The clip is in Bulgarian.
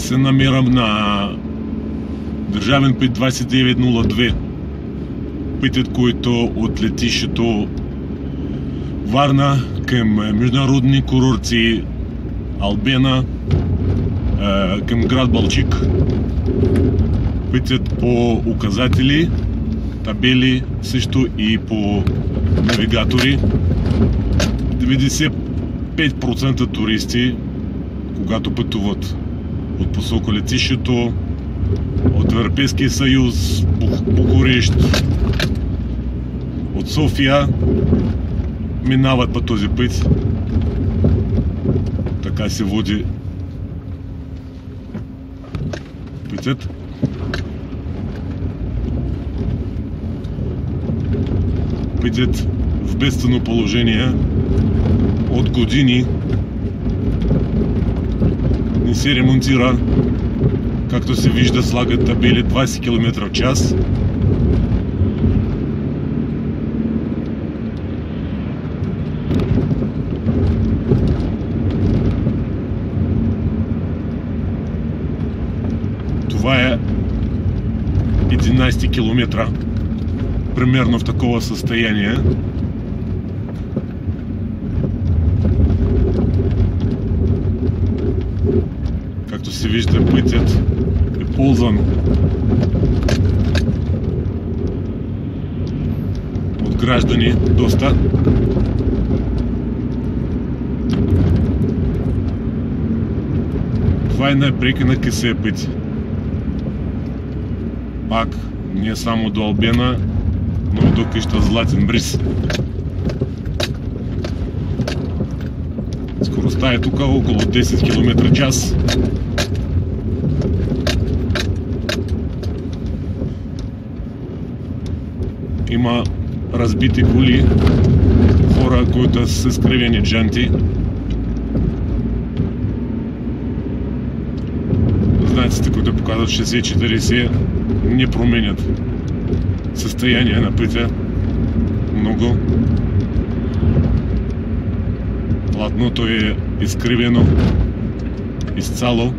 се намирам на държавен път 2902. Пътят, който от летището Варна към международни курорти Албена към град Балчик. Пътят по указатели, табели, също и по навигатори. 95% туристи, когато пътуват от посока летището, от Европейския съюз, Букурещ, от София, минават по този път. Така се води пътят. Пътят в бедствено положение от години не се ремонтира. Както се вижда, слагат табели 20 км в час. Това е 11 км, примерно в такова състояние. Както се вижда, пътят е ползван от граждани доста. Това е най-преки на късия път. Пак не само до Албена, но и до къща Златен бриз. Скоростта е тук около 10 км в час. Има разбити коли, хора, които са скривени джанти. Знаците, които показват 60-40, не променят състояние на пътя много. Платното е изкривено изцяло.